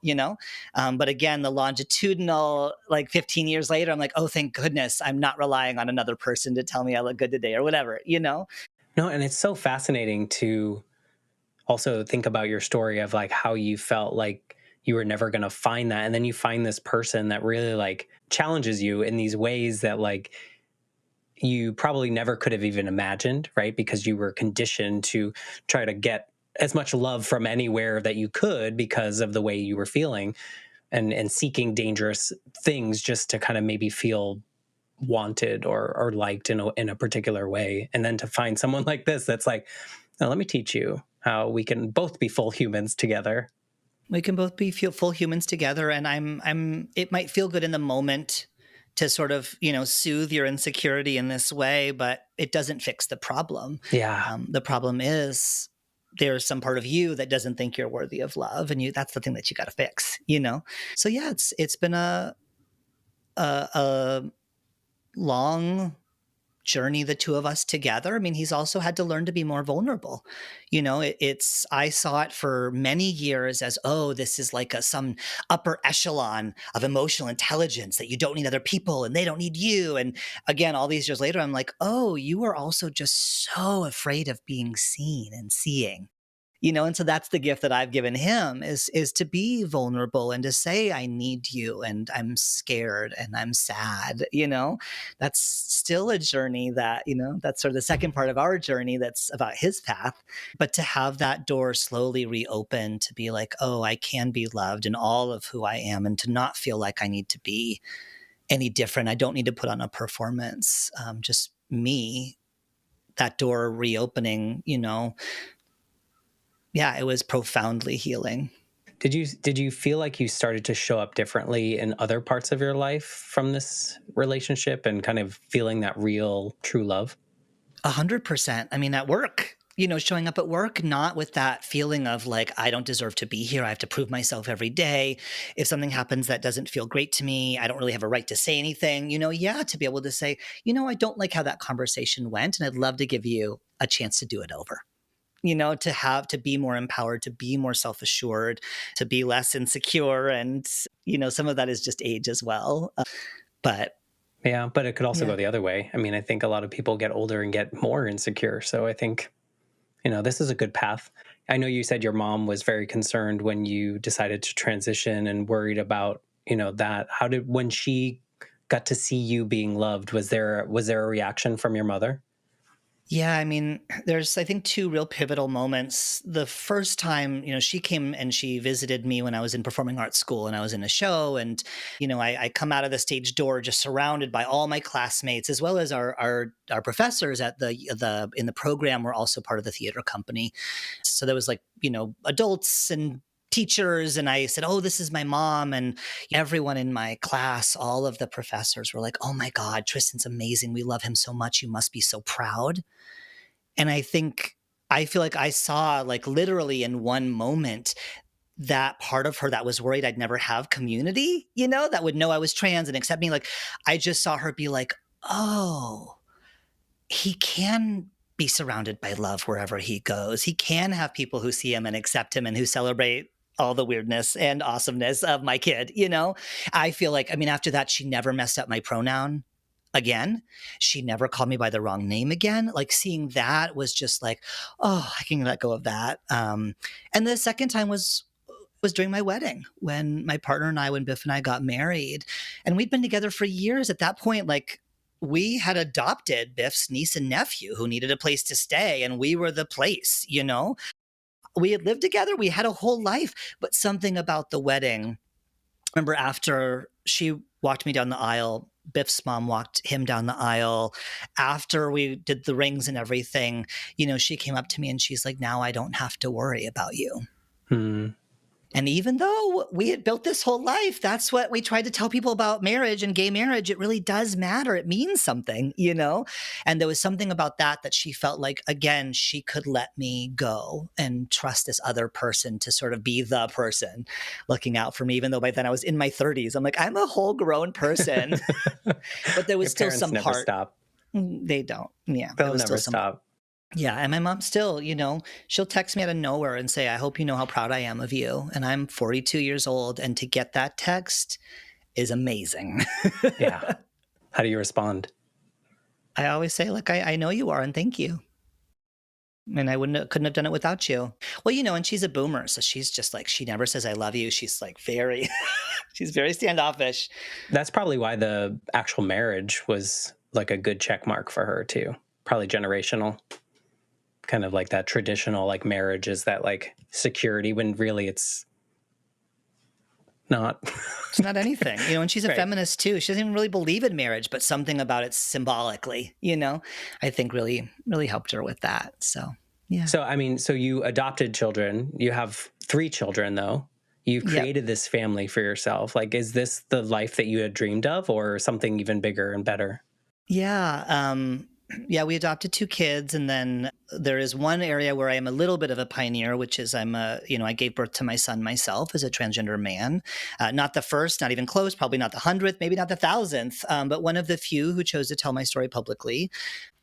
But again, the longitudinal, like 15 years later, I'm like, oh, thank goodness I'm not relying on another person to tell me I look good today or whatever. No, and it's so fascinating to also think about your story of like how you felt like you were never going to find that. And then you find this person that really like challenges you in these ways that like you probably never could have even imagined, right? Because you were conditioned to try to get as much love from anywhere that you could because of the way you were feeling and seeking dangerous things just to kind of maybe feel wanted or liked in a particular way. And then to find someone like this that's like, "Now, let me teach you how we can both be full humans together." We can both be full humans together. And it might feel good in the moment to sort of, soothe your insecurity in this way, but it doesn't fix the problem. Yeah. The problem is there's some part of you that doesn't think you're worthy of love, and that's the thing that you got to fix. So yeah, it's been a long journey, the two of us together. I mean, he's also had to learn to be more vulnerable. I saw it for many years as, oh, this is like some upper echelon of emotional intelligence that you don't need other people and they don't need you. And again, all these years later, I'm like, oh, you are also just so afraid of being seen and seeing. And so that's the gift that I've given him is to be vulnerable and to say, I need you and I'm scared and I'm sad. That's still a journey that's sort of the second part of our journey that's about his path. But to have that door slowly reopen, to be like, oh, I can be loved in all of who I am, and to not feel like I need to be any different. I don't need to put on a performance, just me. That door reopening, yeah, it was profoundly healing. Did you feel like you started to show up differently in other parts of your life from this relationship and kind of feeling that real true love? 100%. I mean, at work, showing up at work, not with that feeling of like, I don't deserve to be here. I have to prove myself every day. If something happens that doesn't feel great to me, I don't really have a right to say anything, yeah, to be able to say, I don't like how that conversation went, and I'd love to give you a chance to do it over. To be more empowered, to be more self-assured, to be less insecure. And, some of that is just age as well. But Yeah, but it could also yeah. go the other way. I mean, I think a lot of people get older and get more insecure. So I think, this is a good path. I know you said your mom was very concerned when you decided to transition and worried about, that. When she got to see you being loved, was there a reaction from your mother? Yeah, I mean, there's, I think, two real pivotal moments. The first time, she came and she visited me when I was in performing arts school and I was in a show. And, I come out of the stage door just surrounded by all my classmates, as well as our professors at in the program were also part of the theater company. So there was like, adults and teachers, and I said, oh, this is my mom. And everyone in my class, all of the professors were like, oh my God, Trystan's amazing. We love him so much. You must be so proud. And I feel like I saw, like, literally in one moment, that part of her that was worried I'd never have community, that would know I was trans and accept me. Like, I just saw her be like, oh, he can be surrounded by love wherever he goes. He can have people who see him and accept him and who celebrate all the weirdness and awesomeness of my kid. I feel like, I mean, after that, she never messed up my pronoun again. She never called me by the wrong name again. Like, seeing that was just like, oh, I can let go of that. And the second time was during my wedding, when my partner and I, when Biff and I got married, and we'd been together for years at that point. Like, we had adopted Biff's niece and nephew who needed a place to stay, and we were the place. We had lived together, we had a whole life, but something about the wedding, remember, after she walked me down the aisle, Biff's mom walked him down the aisle. After we did the rings and everything, she came up to me and she's like, now I don't have to worry about you. Hmm. And even though we had built this whole life, that's what we tried to tell people about marriage and gay marriage. It really does matter. It means something. And there was something about that she felt like, again, she could let me go and trust this other person to sort of be the person looking out for me, even though by then I was in my 30s. I'm like, I'm a whole grown person. But there was Your still parents some never part. stop. They don't. Yeah. There They'll was never still some. stop. Yeah. And my mom still, she'll text me out of nowhere and say, I hope you know how proud I am of you. And I'm 42 years old. And to get that text is amazing. Yeah. How do you respond? I always say, like, I know you are, and thank you. And couldn't have done it without you. Well, and she's a boomer. So she's just like, she never says, I love you. She's like she's very standoffish. That's probably why the actual marriage was like a good check mark for her too. Probably generational. Kind of like that traditional, like, marriage is that, like, security, when really it's not. It's not anything, and she's a Right. feminist too. She doesn't even really believe in marriage, but something about it symbolically, I think really, really helped her with that. So, yeah. So, I mean, so you adopted children. You have 3 children, though. You've Yep. created this family for yourself. Like, is this the life that you had dreamed of, or something even bigger and better? Yeah. Yeah, we adopted two kids. And then there is one area where I am a little bit of a pioneer, which is I gave birth to my son myself as a transgender man. Not the first, not even close, probably not the 100th, maybe not the 1,000th, but one of the few who chose to tell my story publicly.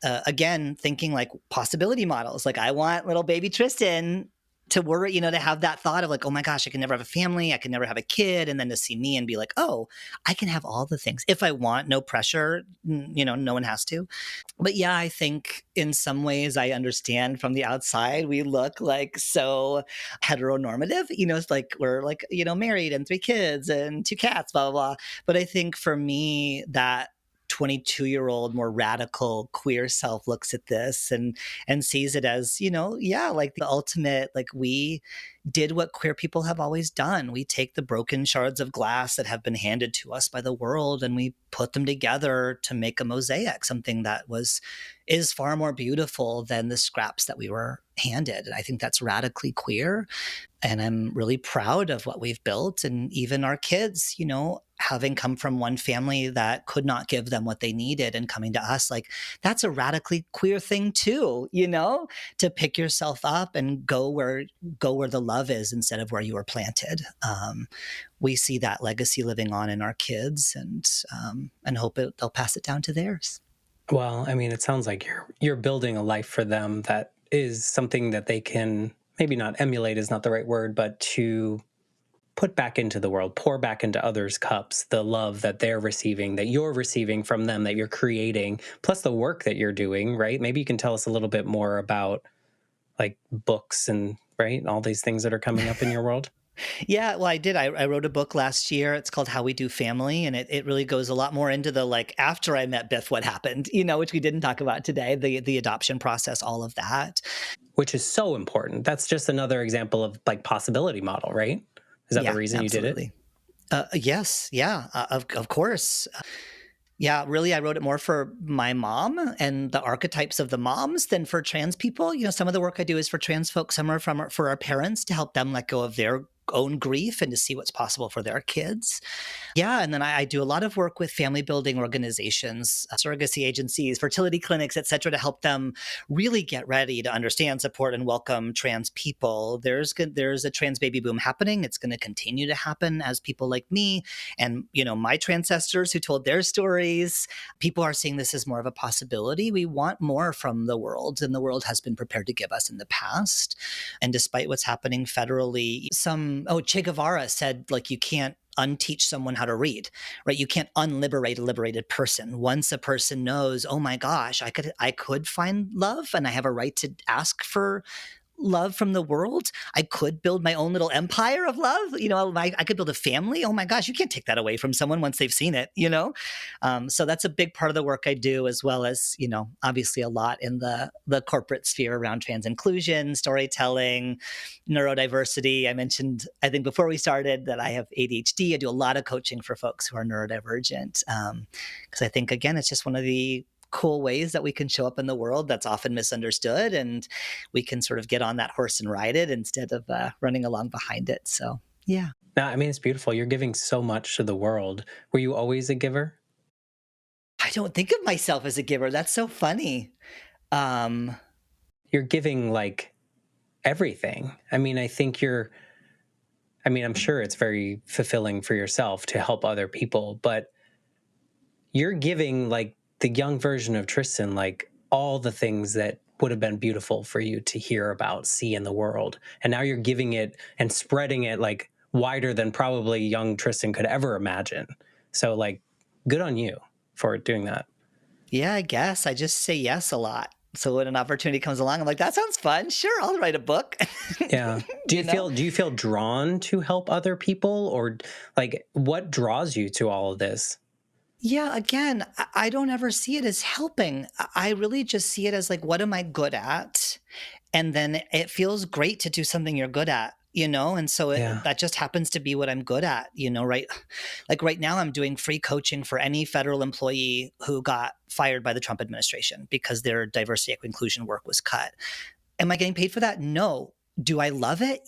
Again, thinking like possibility models. Like, I want little baby Trystan to worry, to have that thought of like, oh my gosh, I can never have a family, I can never have a kid. And then to see me and be like, oh, I can have all the things if I want, no pressure, no one has to. But yeah, I think in some ways I understand from the outside, we look like so heteronormative. It's like we're like, married and three kids and two cats, blah, blah, blah. But I think for me, that 22-year-old more radical queer self looks at this and sees it as, yeah, like the ultimate, like we did what queer people have always done. We take the broken shards of glass that have been handed to us by the world and we put them together to make a mosaic, something that is far more beautiful than the scraps that we were handed. And I think that's radically queer. And I'm really proud of what we've built. And even our kids, having come from one family that could not give them what they needed and coming to us, like that's a radically queer thing too, to pick yourself up and go where the love is instead of where you were planted. We see that legacy living on in our kids, and hope they'll pass it down to theirs. Well, I mean, it sounds like you're building a life for them that is something that they can, maybe not emulate is not the right word, but to put back into the world, pour back into others' cups, the love that they're receiving, that you're receiving from them, that you're creating, plus the work that you're doing, right? Maybe you can tell us a little bit more about like books and, right, all these things that are coming up in your world. Yeah, well, I did. I wrote a book last year. It's called How We Do Family. And it really goes a lot more into the like after I met Biff, what happened, which we didn't talk about today, the adoption process, all of that. Which is so important. That's just another example of like possibility model, right? Is that the Yeah, reason you did it? absolutely. Yes. Yeah, of course. Yeah, really, I wrote it more for my mom and the archetypes of the moms than for trans people. Some of the work I do is for trans folks, some are for our parents to help them let go of their own grief and to see what's possible for their kids. Yeah, and then I do a lot of work with family building organizations, surrogacy agencies, fertility clinics, et cetera, to help them really get ready to understand, support, and welcome trans people. There's a trans baby boom happening. It's going to continue to happen as people like me and my ancestors who told their stories. People are seeing this as more of a possibility. We want more from the world than the world has been prepared to give us in the past. And despite what's happening federally, Che Guevara said, like, you can't unteach someone how to read, right? You can't unliberate a liberated person. Once a person knows, oh my gosh, I could find love and I have a right to ask for love from the world. I could build my own little empire of love. I could build a family. Oh my gosh, you can't take that away from someone once they've seen it. So that's a big part of the work I do, as well as, obviously a lot in the corporate sphere around trans inclusion, storytelling, neurodiversity. I mentioned, I think before we started, that I have ADHD. I do a lot of coaching for folks who are neurodivergent. Because I think, again, it's just one of the cool ways that we can show up in the world that's often misunderstood, and we can sort of get on that horse and ride it instead of running along behind it. So yeah. No, I mean, it's beautiful. You're giving so much to the world. Were you always a giver? I don't think of myself as a giver. That's so funny. um You're giving like everything. I mean, I'm sure it's very fulfilling for yourself to help other people, but you're giving like the young version of Trystan, like all the things that would have been beautiful for you to hear about, see in the world. And now you're giving it and spreading it like wider than probably young Trystan could ever imagine. So like, good on you for doing that. yeah, I guess I just say yes a lot. So when an opportunity comes along, I'm like, that sounds fun. Sure, I'll write a book. Yeah. you know Do you feel drawn to help other people, or like what draws you to all of this? Yeah, again, I don't ever see it as helping. I really just see it as like, what am I good at? And then it feels great to do something you're good at. And so Yeah. that just happens to be what I'm good at, right? Like right now, I'm doing free coaching for any federal employee who got fired by the Trump administration because their diversity, equity, inclusion work was cut. Am I getting paid for that? No. Do I love it?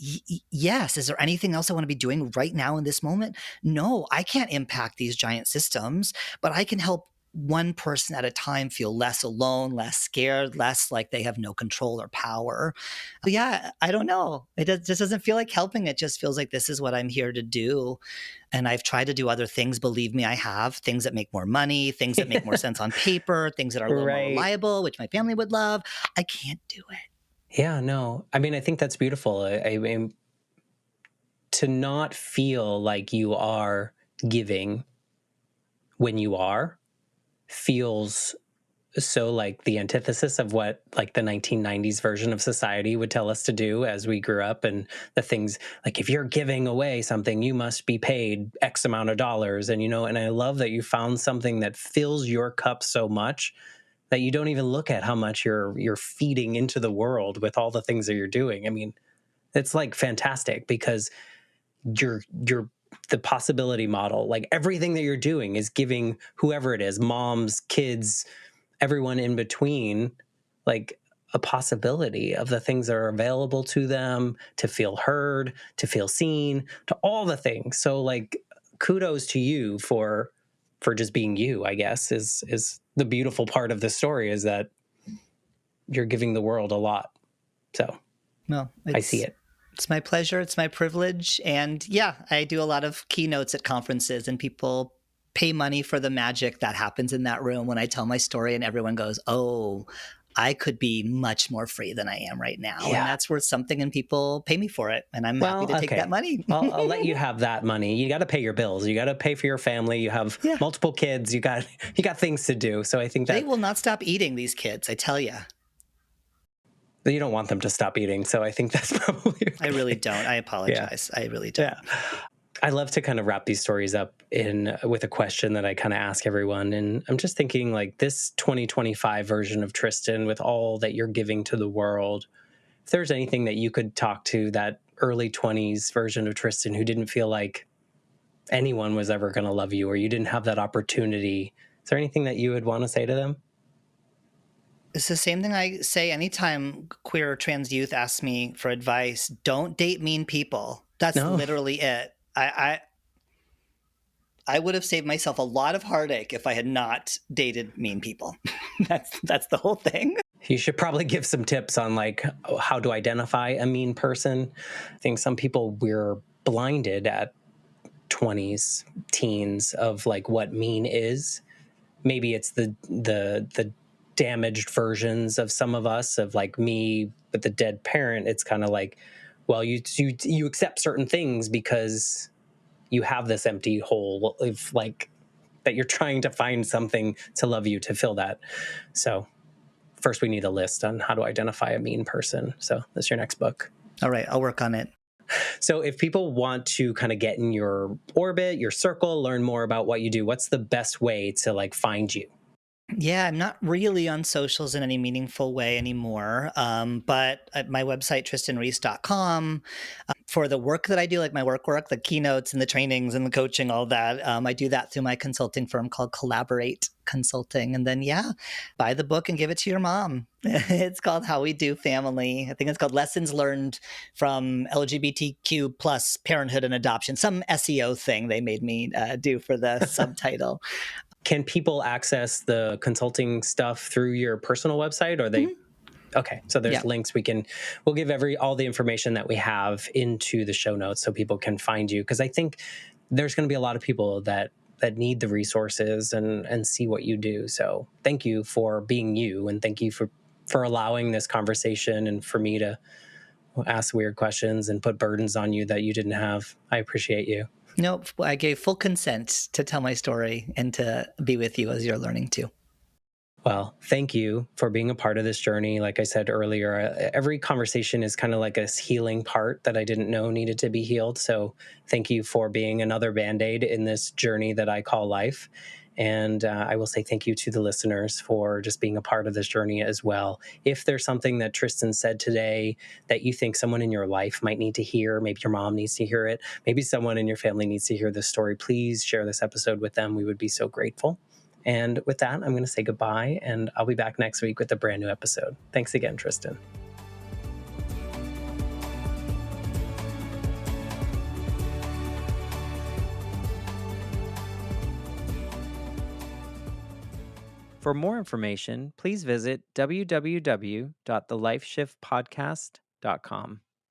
Yes. Is there anything else I want to be doing right now in this moment? No, I can't impact these giant systems, but I can help one person at a time feel less alone, less scared, less like they have no control or power. But yeah, I don't know. Just doesn't feel like helping. It just feels like this is what I'm here to do. And I've tried to do other things. Believe me, I have things that make more money, things that make more sense on paper, things that are a little more Right. reliable, which my family would love. I can't do it. Yeah, no. I mean, I think that's beautiful. I mean, to not feel like you are giving when you are feels so like the antithesis of what like the 1990s version of society would tell us to do as we grew up, and the things like if you're giving away something you must be paid x amount of dollars. And and I love that you found something that fills your cup so much that you don't even look at how much you're feeding into the world with all the things that you're doing. I mean, it's like fantastic because you're the possibility model. Like everything that you're doing is giving whoever it is, moms, kids, everyone in between, like a possibility of the things that are available to them, to feel heard, to feel seen, to all the things. So like kudos to you for just being you, I guess, is the beautiful part of the story, is that you're giving the world a lot. So Well, I see it. It's my pleasure. It's my privilege. And yeah, I do a lot of keynotes at conferences, and people pay money for the magic that happens in that room when I tell my story and everyone goes, oh, I could be much more free than I am right now. And Yeah. that's worth something, and people pay me for it. And I'm happy to take that money. I'll let you have that money. You got to pay your bills. You got to pay for your family. You have multiple kids. You got things to do. So I think that they will not stop eating, these kids, I tell you. You don't want them to stop eating. So I think that's probably okay. I really don't. I apologize. Yeah. I really don't. Yeah. I love to kind of wrap these stories up with a question that I kind of ask everyone. And I'm just thinking, like, this 2025 version of Trystan, with all that you're giving to the world, if there's anything that you could talk to that early 20s version of Trystan who didn't feel like anyone was ever going to love you, or you didn't have that opportunity, is there anything that you would want to say to them? It's the same thing I say anytime queer or trans youth ask me for advice. Don't date mean people. That's literally it. I would have saved myself a lot of heartache if I had not dated mean people. That's the whole thing. You should probably give some tips on like how to identify a mean person. I think some people, we're blinded at 20s, teens, of like what mean is. Maybe it's the damaged versions of some of us, of like me with the dead parent. It's kind of like, well, you accept certain things because you have this empty hole of like that you're trying to find something to love you to fill that. So first we need a list on how to identify a mean person. So that's your next book. All right, I'll work on it. So if people want to kind of get in your orbit, your circle, learn more about what you do, what's the best way to like find you? Yeah, I'm not really on socials in any meaningful way anymore. But at my website, tristanreese.com, for the work that I do, like my work, the keynotes and the trainings and the coaching, all that, I do that through my consulting firm called Collaborate Consulting. And then, buy the book and give it to your mom. It's called How We Do Family. I think it's called Lessons Learned from LGBTQ plus Parenthood and Adoption, some SEO thing they made me do for the subtitle. Can people access the consulting stuff through your personal website, or they? Mm-hmm. Okay, so there's links. We'll give all the information that we have into the show notes so people can find you, because I think there's going to be a lot of people that need the resources and see what you do. So thank you for being you, and thank you for allowing this conversation and for me to ask weird questions and put burdens on you that you didn't have. I appreciate you. Nope. I gave full consent to tell my story and to be with you as you're learning too. Well, thank you for being a part of this journey. Like I said earlier, every conversation is kind of like a healing part that I didn't know needed to be healed. So thank you for being another Band-Aid in this journey that I call life. And I will say thank you to the listeners for just being a part of this journey as well. If there's something that Trystan said today that you think someone in your life might need to hear, maybe your mom needs to hear it, maybe someone in your family needs to hear this story, please share this episode with them. We would be so grateful. And with that, I'm going to say goodbye, and I'll be back next week with a brand new episode. Thanks again, Trystan. For more information, please visit www.thelifeshiftpodcast.com.